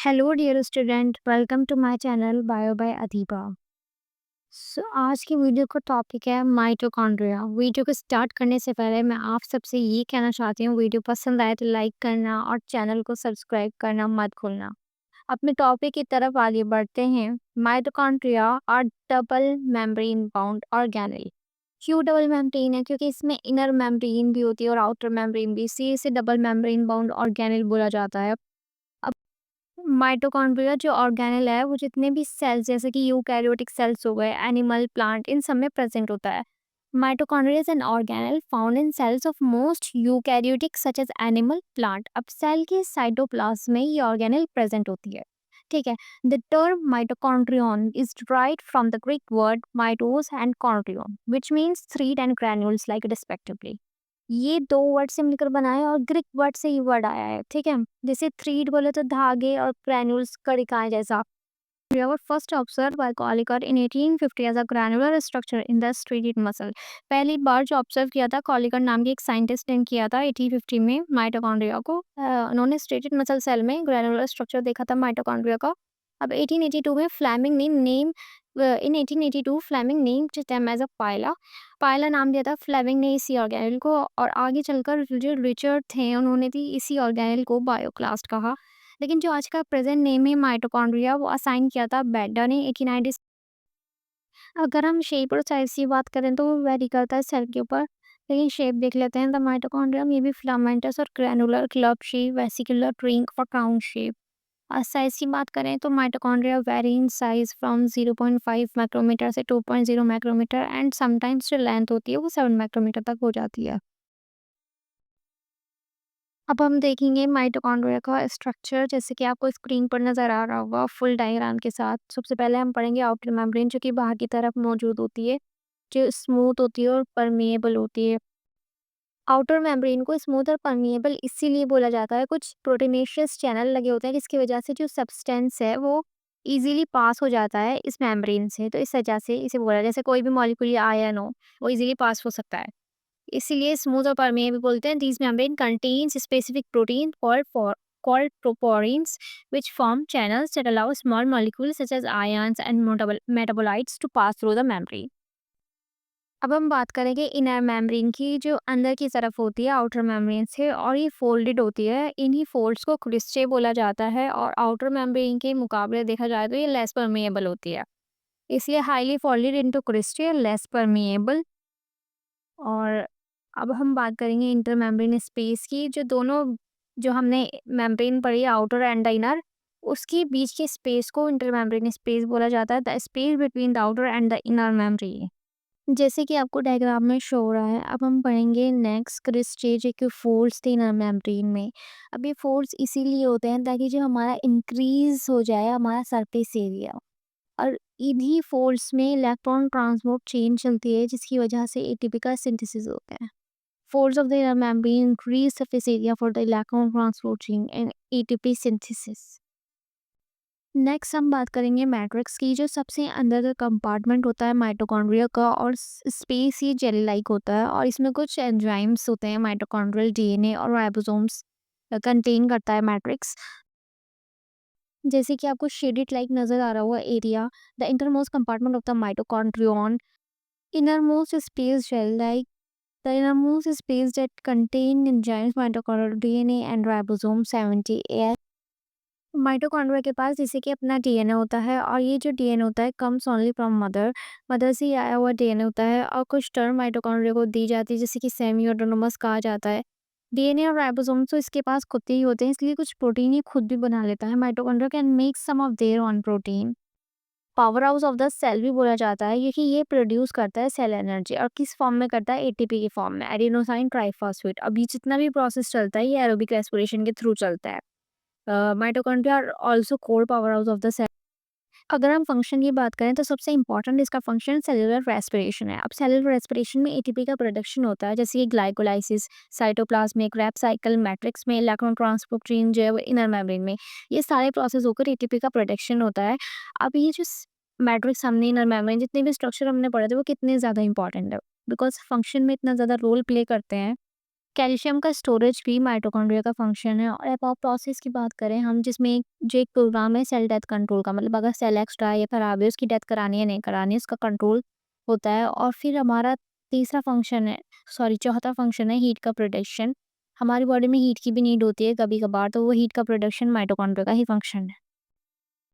Hello dear student, welcome to my channel bio by Adiba. आज की video का topic है माइटोकॉन्ड्रिया। वीडियो को स्टार्ट करने से पहले मैं आप सबसे ये कहना चाहती हूँ, वीडियो पसंद आए तो लाइक करना और चैनल को सब्सक्राइब करना मत भूलना। अपने टॉपिक की तरफ आगे बढ़ते हैं। माइटोकॉन्ड्रिया और डबल मेम्ब्रेन बाउंड ऑर्गेनेल। क्यों डबल मेम्ब्रेन है? क्योंकि इसमें इनर मेम्ब्रेन भी होती है और आउटर मेम्ब्रेन भी, इसे डबल मेम्ब्रेन बाउंड ऑर्गेनेल बोला जाता है। माइटोकॉन्ड्रिया जो ऑर्गेनेल है वो जितने भी सेल्स जैसे कि यूकैरियोटिक सेल्स हो गए, एनिमल, प्लांट, इन सब में प्रेजेंट होता है। Mitochondria is an organelle found in cells of most eukaryotic such as animal, plant. अब सेल के साइटोप्लाज्म में ये ऑर्गेनेल प्रेजेंट होती है। ठीक है। The term mitochondrion is derived from the Greek word mitos and chondrion which means thread and granules like respectively. ये 2 word से मिलकर बना है और ग्रीक वर्ड से ये वर्ड आया है। ठीक है। जैसे थ्रीड बोले तो धागे और ग्रैन्यूल्स कड़िकाएं जैसा। We were first observed by Colliker in 1850 as a granular structure in the striated muscle। पहली बार जो ऑब्जर्व किया था कॉलिकर नाम के एक साइंटिस्ट ने किया था 1850 में माइटोकॉन्ड्रिया को। उन्होंने स्ट्रेटेड मसल सेल में ग्रैनुलर स्ट्रक्चर देखा था माइटोकॉन्ड्रिया का। अब 1882 में फ्लेमिंग ने name in 1882 Fleming name them as a पाइला। पाइला नाम दिया था फ्लेमिंग ने इसी ऑर्गेनेल को, और आगे चलकर जो रिचर्ड थे उन्होंने भी इसी ऑर्गेनेल को बायोक्लास्ट कहा। लेकिन जो आज का प्रेजेंट नेम है माइटोकॉन्ड्रिया वो असाइन किया था बेडा ने 1890। अगर हम शेप और साइज की बात करें तो वो वेरी करता है सेल के ऊपर। लेकिन शेप देख लेते हैं। द माइटोकॉन्ड्रिया में भी फिलामेंटस और granular club shape, vesicular ring और क्राउन शेप। साइज की बात करें तो mitochondria vary in size from 0.5 micrometer से 2.0 माइक्रोमीटर, एंड समटाइम्स जो लेंथ होती है वो 7 माइक्रोमीटर तक हो जाती है। अब हम देखेंगे माइटोकॉन्ड्रिया का स्ट्रक्चर, जैसे कि आपको स्क्रीन पर नज़र आ रहा होगा फुल डायग्राम के साथ। सबसे पहले हम पढ़ेंगे आउटर मेम्ब्रेन जो कि बाहर की तरफ मौजूद होती है, जो स्मूथ होती है और परमिएबल होती है। आउटर मेम्ब्रेन को स्मूथ और परमिएबल इसीलिए बोला जाता है, कुछ प्रोटीनेशियस चैनल लगे होते हैं जिसकी वजह से जो सब्सटेंस है वो इजीली पास हो जाता है इस मेम्ब्रेन से, तो इस वजह से इसे बोला, जैसे कोई भी मॉलिक्यूल या आयन हो वो इजीली पास हो सकता है, इसीलिए स्मूथ और परमेबल बोलते हैं। These membrane contains specific protein called troponins which form channels that allow small molecules such as ions and metabolites to pass through the membrane। अब हम बात करेंगे इनर मेम्ब्रेन की, जो अंदर की तरफ होती है आउटर मेम्ब्रेन से, और ये फोल्डेड होती है। इन्हीं फोल्ड्स को क्रिस्टे बोला जाता है, और आउटर मेम्ब्रेन के मुकाबले देखा जाए तो ये लेस परमिएबल होती है, इसलिए highly folded into cristae, less permeable. और अब हम बात करेंगे इंटर मेम्ब्रेन स्पेस की, जो दोनों जो हमने मेम्ब्रेन पढ़ी आउटर एंड द इनर, उसके बीच के स्पेस को इंटर मेम्ब्रेन स्पेस बोला जाता है, the space between the outer and the inner membrane. जैसे कि आपको डायग्राम में शो हो रहा है। अब हम पढ़ेंगे नेक्स्ट क्रिस्टेज एक फोर्स थे इनर मेम्ब्रेन में। अब ये फोर्स इसीलिए होते हैं ताकि जो हमारा इंक्रीज हो जाए हमारा सरफेस एरिया, और इन्हीं फोर्स में इलेक्ट्रॉन ट्रांसपोर्ट चेन चलती है जिसकी वजह से एटीपी का सिंथेसिस होता है। Folds of the inner membrane increase surface area for the electron transport chain and ATP synthesis। Next हम बात करेंगे मैट्रिक्स की, जो सबसे अंदर का कंपार्टमेंट होता है माइटोकॉन्ड्रिया का, और स्पेस ये जेली लाइक होता है, और इसमें कुछ एंजाइम्स होते हैं, माइटोकॉन्ड्रियल डीएनए और राइबोसोम्स कंटेन करता है मैट्रिक्स। जैसे कि आपको शेडेड लाइक नजर आ रहा हुआ area, the innermost compartment of the mitochondrion, innermost space gel like the innermost space that contain enzymes, mitochondrial DNA and ribosome 70A। Mitochondria के पास जैसे कि अपना डीएनए होता है, और ये जो डीएनए होता है comes only from mother, mother से ही आया हुआ डीएनए होता है, और कुछ टर्म माइटोकॉन्ड्रिया को दी जाती है जैसे कि सेमी ऑटोनोमस कहा जाता है। डीएनए और राइबोसोम तो इसके पास खुद ही होते हैं, इसलिए कुछ प्रोटीन ये खुद भी बना लेता है। Mitochondria can make some of their own protein. Power house of the cell भी बोला जाता है, क्योंकि ये प्रोड्यूस करता है सेल एनर्जी, और किस फॉर्म में करता है? एटीपी के फॉर्म में, एडिनोसाइन ट्राइफॉस्फेट। अब ये जितना भी प्रोसेस चलता है ये एरोबिक रेस्पिरेशन के थ्रू चलता है। Mitochondria are also called power house of the cell. अगर हम फंक्शन की बात करें तो सबसे इंपॉर्टेंट इसका फंक्शन सेलुलर रेस्पिरेशन है। अब सेलुलर रेस्पिरेशन में एटीपी का प्रोडक्शन होता है, जैसे कि ग्लाइकोलाइसिस, साइटोप्लाज्म में क्रैब साइकिल, मैट्रिक्स में इलेक्ट्रॉन ट्रांसपोर्ट चेन, जो है वो इनर मेम्ब्रेन में, ये सारे प्रोसेस होकर एटीपी का प्रोडक्शन होता है। अब ये जो मैट्रिक्स हमने इनर मेम्ब्रेन जितने भी स्ट्रक्चर हमने पढ़े थे वो कितने ज़्यादा इंपॉर्टेंट है, बिकॉज फंक्शन में इतना ज़्यादा रोल प्ले करते हैं। कैल्शियम का स्टोरेज भी माइटोकॉन्ड्रिया का फंक्शन है। और एपोप्टोसिस की बात करें हम, जिसमें जो एक प्रोग्राम है सेल डेथ कंट्रोल का, मतलब अगर सेल एक्स्ट्रा है या खराब है, उसकी डेथ करानी है नहीं करानी है, उसका कंट्रोल होता है। और फिर हमारा तीसरा फंक्शन है, सॉरी चौथा फंक्शन है हीट का प्रोडक्शन। हमारी बॉडी में हीट की भी नीड होती है कभी कभार, तो वो हीट का प्रोडक्शन माइटोकॉन्ड्रिया का ही फंक्शन है।